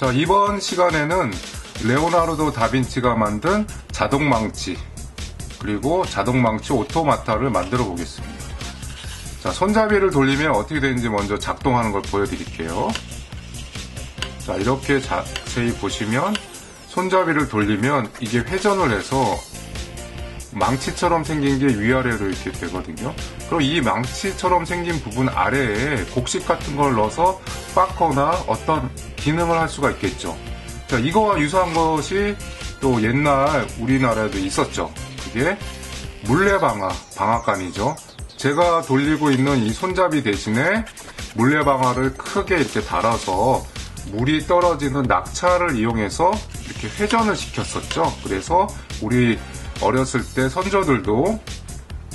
자, 이번 시간에는 레오나르도 다빈치가 만든 자동망치, 그리고 자동망치 오토마타를 만들어 보겠습니다. 자, 손잡이를 돌리면 어떻게 되는지 먼저 작동하는 걸 보여드릴게요. 자, 이렇게 자세히 보시면 손잡이를 돌리면 이게 회전을 해서 망치처럼 생긴 게 위아래로 이렇게 되거든요. 그럼 이 망치처럼 생긴 부분 아래에 곡식 같은 걸 넣어서 빻거나 어떤 기능을 할 수가 있겠죠. 자, 이거와 유사한 것이 또 옛날 우리나라에도 있었죠. 그게 물레방아간이죠. 제가 돌리고 있는 이 손잡이 대신에 물레방아를 크게 이렇게 달아서 물이 떨어지는 낙차를 이용해서 이렇게 회전을 시켰었죠. 그래서 우리 어렸을 때 선조들도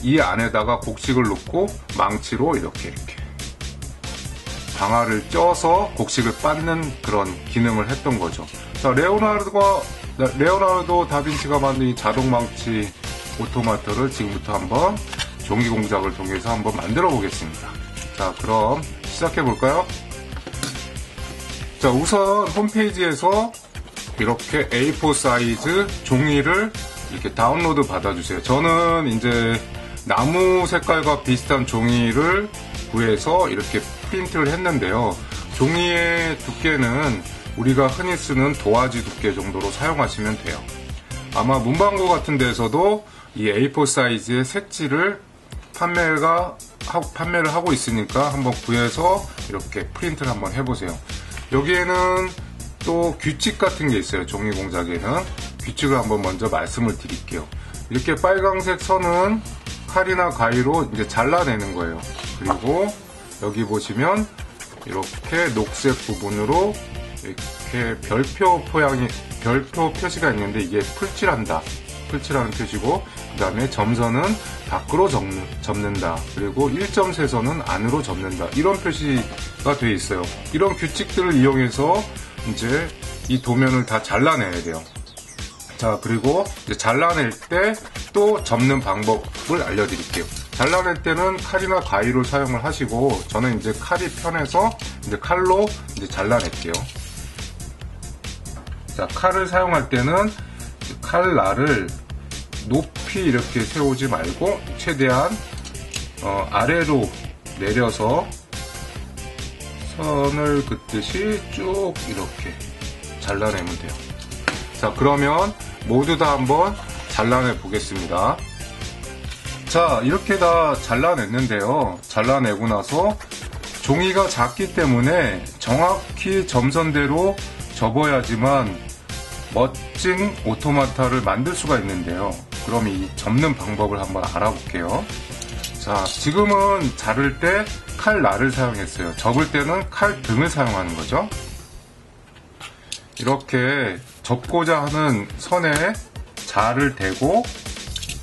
이 안에다가 곡식을 넣고 망치로 이렇게 방아를 쪄서 곡식을 빻는 그런 기능을 했던 거죠. 자, 레오나르도 다빈치가 만든 이 자동망치 오토마타를 지금부터 한번 종이 공작을 통해서 한번 만들어 보겠습니다. 자, 그럼 시작해 볼까요? 자, 우선 홈페이지에서 이렇게 A4 사이즈 종이를 이렇게 다운로드 받아주세요. 저는 이제 나무 색깔과 비슷한 종이를 구해서 이렇게 프린트를 했는데요. 종이의 두께는 우리가 흔히 쓰는 도화지 두께 정도로 사용하시면 돼요. 아마 문방구 같은 데서도 이 A4 사이즈의 색지를 판매를 하고 있으니까 한번 구해서 이렇게 프린트를 한번 해보세요. 여기에는 또 규칙 같은 게 있어요. 종이 공작에는 규칙을 한번 먼저 말씀을 드릴게요. 이렇게 빨강색 선은 칼이나 가위로 이제 잘라내는 거예요. 그리고 여기 보시면 이렇게 녹색 부분으로 이렇게 별표 표시가 있는데 이게 풀칠하는 표시고, 그 다음에 점선은 밖으로 접는다. 그리고 1.3선은 안으로 접는다. 이런 표시가 되어 있어요. 이런 규칙들을 이용해서 이제 이 도면을 다 잘라내야 돼요. 자, 그리고 이제 잘라낼 때 또 접는 방법을 알려드릴게요. 잘라낼 때는 칼이나 가위를 사용을 하시고, 저는 이제 칼이 편해서 이제 칼로 이제 잘라낼게요. 자, 칼을 사용할 때는 칼날을 높이 이렇게 세우지 말고 최대한 아래로 내려서 선을 긋듯이 쭉 이렇게 잘라내면 돼요. 자, 그러면 모두 다 한번 잘라내 보겠습니다. 자, 이렇게 다 잘라냈는데요. 잘라내고 나서 종이가 작기 때문에 정확히 점선대로 접어야지만 멋진 오토마타를 만들 수가 있는데요. 그럼 이 접는 방법을 한번 알아볼게요. 자, 지금은 자를 때 칼날을 사용했어요. 접을 때는 칼 등을 사용하는 거죠. 이렇게 접고자 하는 선에 자를 대고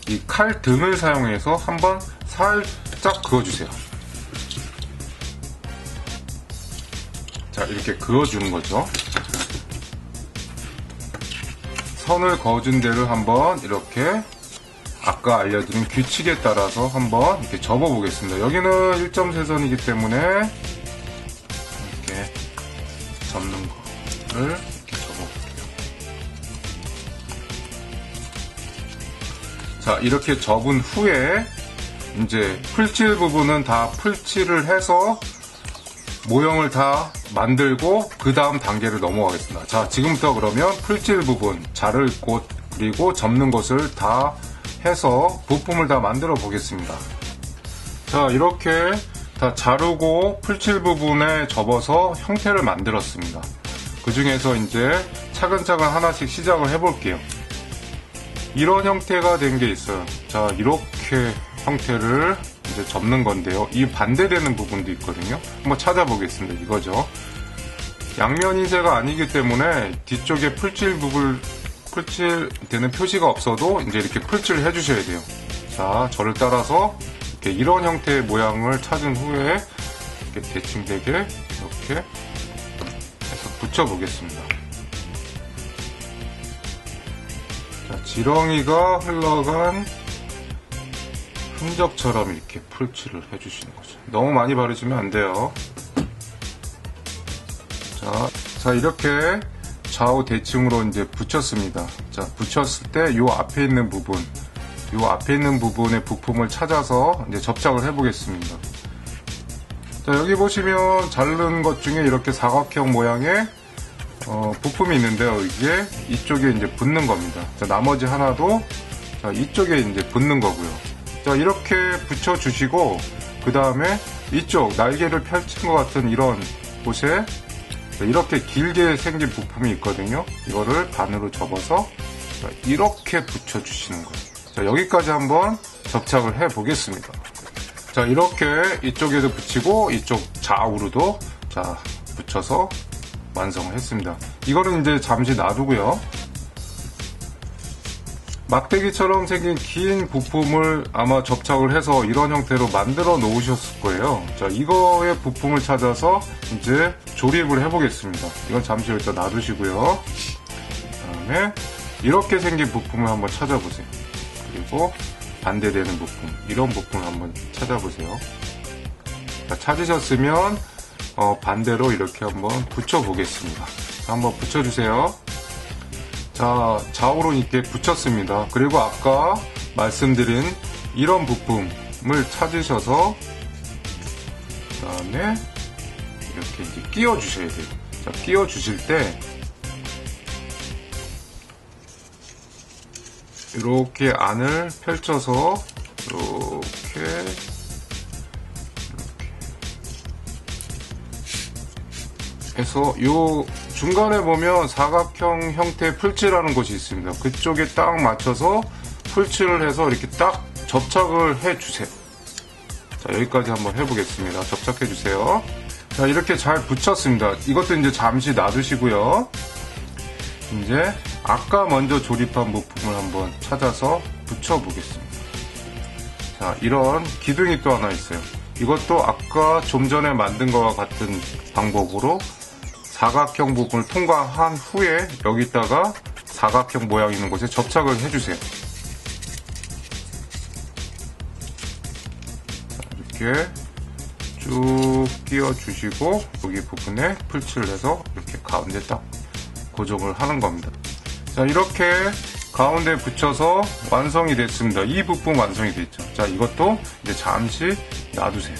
이 칼 등을 사용해서 한번 살짝 그어주세요. 자, 이렇게 그어주는 거죠. 선을 그어준 데를 한번 이렇게 아까 알려드린 규칙에 따라서 한번 이렇게 접어 보겠습니다. 여기는 1.3선이기 때문에 이렇게 접는 거를 이렇게 접어 볼게요. 자, 이렇게 접은 후에 이제 풀칠 부분은 다 풀칠을 해서 모형을 다 만들고 그 다음 단계를 넘어가겠습니다. 자, 지금부터 그러면 풀칠 부분, 자를 곳, 그리고 접는 곳을 다 해서 부품을 다 만들어 보겠습니다. 자, 이렇게 다 자르고 풀칠 부분에 접어서 형태를 만들었습니다. 그 중에서 이제 차근차근 하나씩 시작을 해볼게요. 이런 형태가 된 게 있어요. 자, 이렇게 형태를 이제 접는 건데요. 이 반대되는 부분도 있거든요. 한번 찾아보겠습니다. 이거죠. 양면 인쇄가 아니기 때문에 뒤쪽에 풀칠되는 표시가 없어도 이제 이렇게 풀칠을 해주셔야 돼요. 자, 저를 따라서 이렇게 이런 형태의 모양을 찾은 후에 이렇게 대칭 되게 이렇게 해서 붙여보겠습니다. 자, 지렁이가 흘러간 흔적처럼 이렇게 풀칠을 해주시는 거죠. 너무 많이 바르시면 안 돼요. 자, 이렇게 좌우 대칭으로 이제 붙였습니다. 자, 붙였을 때 요 앞에 있는 부분, 요 앞에 있는 부분의 부품을 찾아서 이제 접착을 해 보겠습니다. 자, 여기 보시면 자른 것 중에 이렇게 사각형 모양의 부품이 있는데요. 이게 이쪽에 이제 붙는 겁니다. 자, 나머지 하나도 자, 이쪽에 이제 붙는 거고요. 자, 이렇게 붙여 주시고, 그 다음에 이쪽 날개를 펼친 것 같은 이런 곳에 이렇게 길게 생긴 부품이 있거든요. 이거를 반으로 접어서 이렇게 붙여 주시는 거예요. 자, 여기까지 한번 접착을 해 보겠습니다. 자, 이렇게 이쪽에도 붙이고 이쪽 좌우로도 자, 붙여서 완성을 했습니다. 이거는 이제 잠시 놔두고요. 막대기처럼 생긴 긴 부품을 아마 접착을 해서 이런 형태로 만들어 놓으셨을 거예요. 자, 이거의 부품을 찾아서 이제 조립을 해 보겠습니다. 이건 잠시 여기다 놔두시고요. 그 다음에 이렇게 생긴 부품을 한번 찾아보세요. 그리고 반대되는 부품, 이런 부품을 한번 찾아보세요. 자, 찾으셨으면 반대로 이렇게 한번 붙여 보겠습니다. 한번 붙여주세요. 자, 좌우로 이렇게 붙였습니다. 그리고 아까 말씀드린 이런 부품을 찾으셔서 그 다음에 이렇게 이제 끼워 주셔야 돼요. 자, 끼워 주실 때 이렇게 안을 펼쳐서 이렇게 해서 요 중간에 보면 사각형 형태의 풀칠하는 곳이 있습니다. 그쪽에 딱 맞춰서 풀칠을 해서 이렇게 딱 접착을 해 주세요. 자, 여기까지 한번 해보겠습니다. 접착해 주세요. 자, 이렇게 잘 붙였습니다. 이것도 이제 잠시 놔두시고요. 이제 아까 먼저 조립한 부품을 한번 찾아서 붙여 보겠습니다. 자, 이런 기둥이 또 하나 있어요. 이것도 아까 좀 전에 만든 것과 같은 방법으로 사각형 부분을 통과한 후에 여기다가 사각형 모양 있는 곳에 접착을 해주세요. 자, 이렇게 쭉 끼워주시고 여기 부분에 풀칠을 해서 이렇게 가운데 딱 고정을 하는 겁니다. 자, 이렇게 가운데 붙여서 완성이 됐습니다. 이 부분 완성이 됐죠. 자, 이것도 이제 잠시 놔두세요.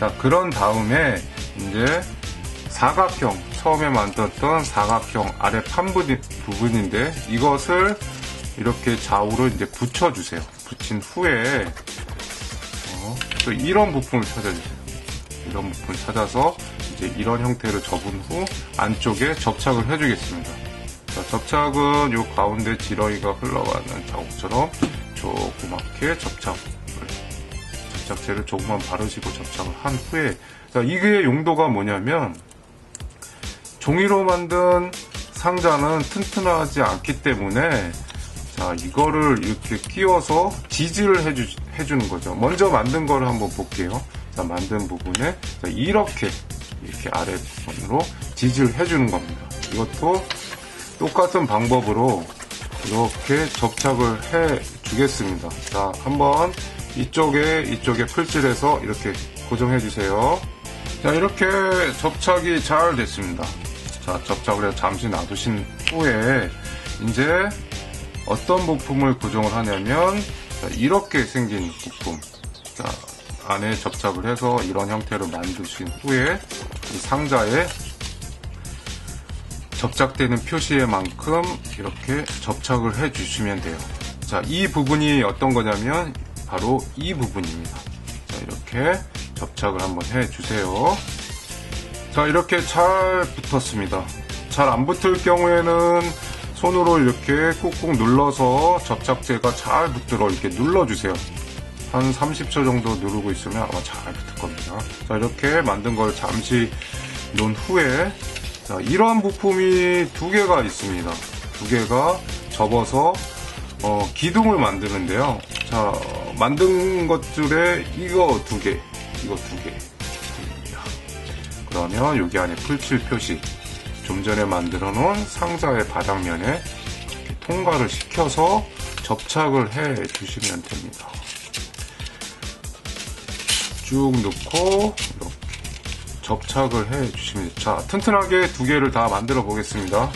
자, 그런 다음에 이제 사각형, 처음에 만들었던 사각형 아래 판 부분인데 이것을 이렇게 좌우로 이제 붙여주세요. 붙인 후에 또 이런 부품을 찾아주세요. 이런 부품을 찾아서 이제 이런 형태로 접은 후 안쪽에 접착을 해주겠습니다. 자, 접착은 요 가운데 지렁이가 흘러가는 자국처럼 조그맣게 접착제를 조금만 바르시고 접착을 한 후에, 자, 이게 용도가 뭐냐면 종이로 만든 상자는 튼튼하지 않기 때문에 자, 이거를 이렇게 끼워서 지지를 해주는 거죠. 먼저 만든 거를 한번 볼게요. 자, 만든 부분에 자, 이렇게 아래 부분으로 지지를 해주는 겁니다. 이것도 똑같은 방법으로 이렇게 접착을 해 주겠습니다. 자, 한번 이쪽에 풀칠해서 이렇게 고정해 주세요. 자, 이렇게 접착이 잘 됐습니다. 자, 접착을 해서 잠시 놔두신 후에 이제 어떤 부품을 고정을 하냐면 자, 이렇게 생긴 부품, 자, 안에 접착을 해서 이런 형태로 만드신 후에 이 상자에 접착되는 표시에 만큼 이렇게 접착을 해 주시면 돼요. 자, 이 부분이 어떤 거냐면 바로 이 부분입니다. 자, 이렇게 접착을 한번 해 주세요. 자, 이렇게 잘 붙었습니다. 잘 안 붙을 경우에는 손으로 이렇게 꾹꾹 눌러서 접착제가 잘 붙도록 이렇게 눌러주세요. 한 30초 정도 누르고 있으면 아마 잘 붙을 겁니다. 자, 이렇게 만든 걸 잠시 놓은 후에 자, 이런 부품이 두 개가 있습니다. 두 개가 접어서 기둥을 만드는데요. 자, 만든 것 중에 이거 두 개. 그러면 여기 안에 풀칠 표시, 좀 전에 만들어 놓은 상자의 바닥면에 이렇게 통과를 시켜서 접착을 해 주시면 됩니다. 쭉 넣고 이렇게 접착을 해 주시면 돼요. 자, 튼튼하게 두 개를 다 만들어 보겠습니다.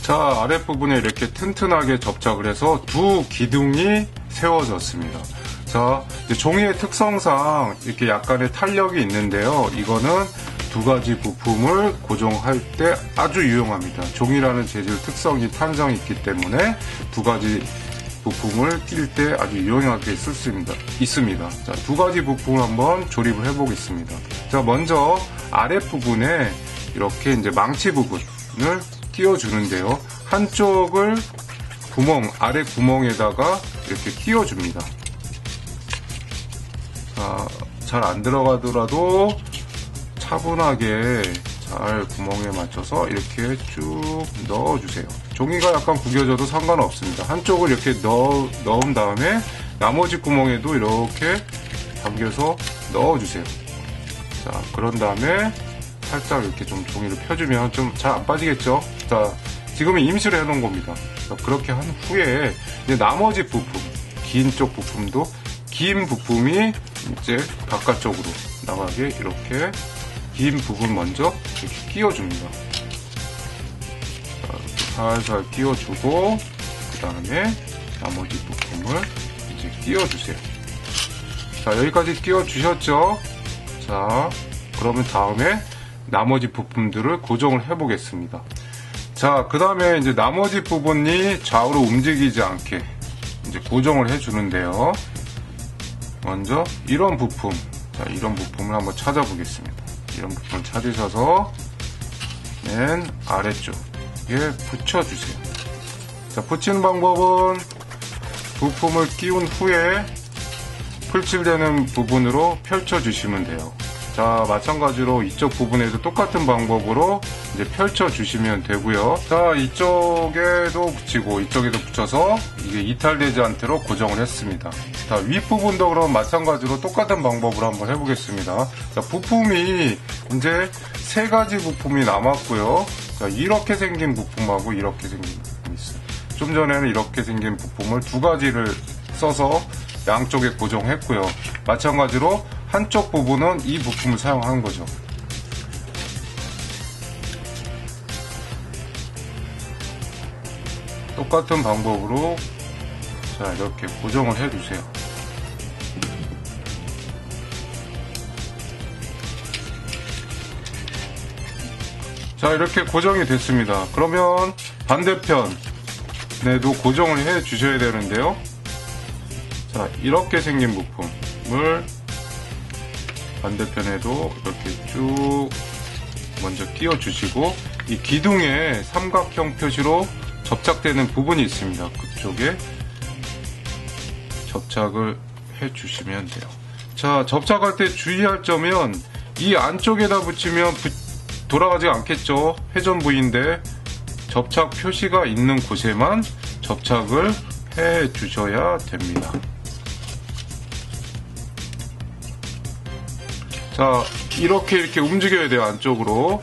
자, 아랫부분에 이렇게 튼튼하게 접착을 해서 두 기둥이 세워졌습니다. 자, 이제 종이의 특성상 이렇게 약간의 탄력이 있는데요. 이거는 두 가지 부품을 고정할 때 아주 유용합니다. 종이라는 재질 특성이 탄성이 있기 때문에 두 가지 부품을 낄 때 아주 유용하게 쓸 수 있습니다. 자, 두 가지 부품을 한번 조립을 해 보겠습니다. 자, 먼저 아랫부분에 이렇게 이제 망치 부분을 끼워주는데요. 한쪽을 아래 구멍에다가 이렇게 끼워줍니다. 자, 잘 안 들어가더라도 차분하게 잘 구멍에 맞춰서 이렇게 쭉 넣어주세요. 종이가 약간 구겨져도 상관없습니다. 한쪽을 이렇게 넣은 다음에 나머지 구멍에도 이렇게 당겨서 넣어주세요. 자, 그런 다음에 살짝 이렇게 좀 종이를 펴주면 좀 잘 안 빠지겠죠? 자, 지금은 임시로 해놓은 겁니다. 자, 그렇게 한 후에 이제 나머지 부품, 긴 쪽 부품도 긴 부품이 이제 바깥쪽으로 나가게 이렇게 긴 부분 먼저 이렇게 끼워줍니다. 자, 살살 끼워주고 그 다음에 나머지 부품을 이제 끼워주세요. 자, 여기까지 끼워주셨죠? 자, 그러면 다음에 나머지 부품들을 고정을 해 보겠습니다. 자, 그 다음에 이제 나머지 부분이 좌우로 움직이지 않게 이제 고정을 해 주는데요. 먼저 이런 부품, 자, 이런 부품을 한번 찾아보겠습니다. 이런 부품을 찾으셔서 맨 아래쪽에 붙여주세요. 자, 붙이는 방법은 부품을 끼운 후에 풀칠되는 부분으로 펼쳐주시면 돼요. 자, 마찬가지로 이쪽 부분에도 똑같은 방법으로 이제 펼쳐주시면 되고요. 자, 이쪽에도 붙이고 이쪽에도 붙여서 이게 이탈되지 않도록 고정을 했습니다. 자, 윗부분도 그럼 마찬가지로 똑같은 방법으로 한번 해보겠습니다. 자, 부품이 이제 세 가지 부품이 남았고요. 자, 이렇게 생긴 부품하고 이렇게 생긴 부품이 있어요. 좀 전에는 이렇게 생긴 부품을 두 가지를 써서 양쪽에 고정했고요. 마찬가지로 한쪽 부분은 이 부품을 사용하는 거죠. 똑같은 방법으로 자, 이렇게 고정을 해주세요. 자, 이렇게 고정이 됐습니다. 그러면 반대편에도 고정을 해 주셔야 되는데요. 자, 이렇게 생긴 부품을 반대편에도 이렇게 쭉 먼저 끼워 주시고 이 기둥에 삼각형 표시로 접착되는 부분이 있습니다. 그쪽에 접착을 해 주시면 돼요. 자, 접착할 때 주의할 점은 이 안쪽에다 붙이면 돌아가지 않겠죠. 회전 부위인데 접착 표시가 있는 곳에만 접착을 해 주셔야 됩니다. 자, 이렇게 움직여야 돼요. 안쪽으로.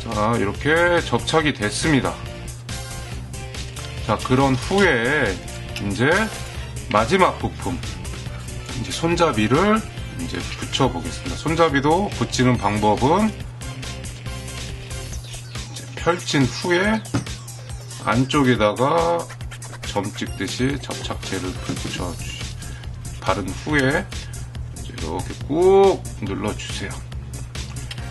자, 이렇게 접착이 됐습니다. 자, 그런 후에 이제 마지막 부품, 이제 손잡이를 이제 붙여 보겠습니다. 손잡이도 붙이는 방법은 이제 펼친 후에 안쪽에다가 점 찍듯이 접착제를 바른 후에 이렇게 꾹 눌러주세요.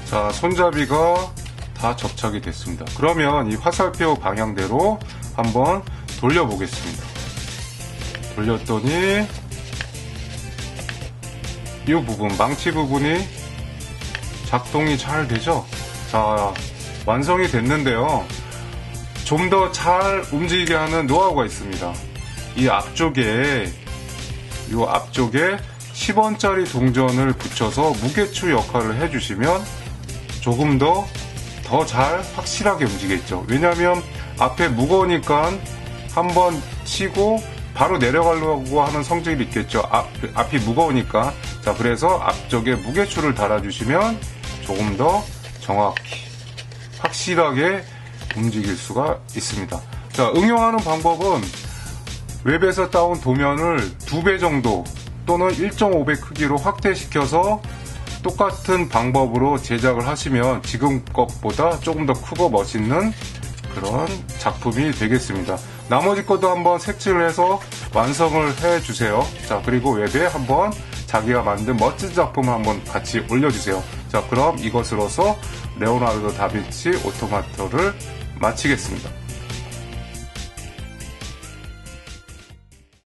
자, 손잡이가 다 접착이 됐습니다. 그러면 이 화살표 방향대로 한번 돌려보겠습니다. 돌렸더니 이 부분, 망치 부분이 작동이 잘 되죠? 자, 완성이 됐는데요. 좀 더 잘 움직이게 하는 노하우가 있습니다. 이 앞쪽에 10원짜리 동전을 붙여서 무게추 역할을 해주시면 조금 더 잘 확실하게 움직이겠죠. 왜냐하면 앞에 무거우니까 한번 치고 바로 내려가려고 하는 성질이 있겠죠. 앞이 무거우니까. 자, 그래서 앞쪽에 무게추를 달아주시면 조금 더 정확히 확실하게 움직일 수가 있습니다. 자, 응용하는 방법은 웹에서 따온 도면을 2배 정도 또는 1.5배 크기로 확대시켜서 똑같은 방법으로 제작을 하시면 지금 것보다 조금 더 크고 멋있는 그런 작품이 되겠습니다. 나머지 것도 한번 색칠을 해서 완성을 해주세요. 자, 그리고 웹에 한번 자기가 만든 멋진 작품을 한번 같이 올려주세요. 자, 그럼 이것으로서 레오나르도 다빈치 오토마토를 마치겠습니다.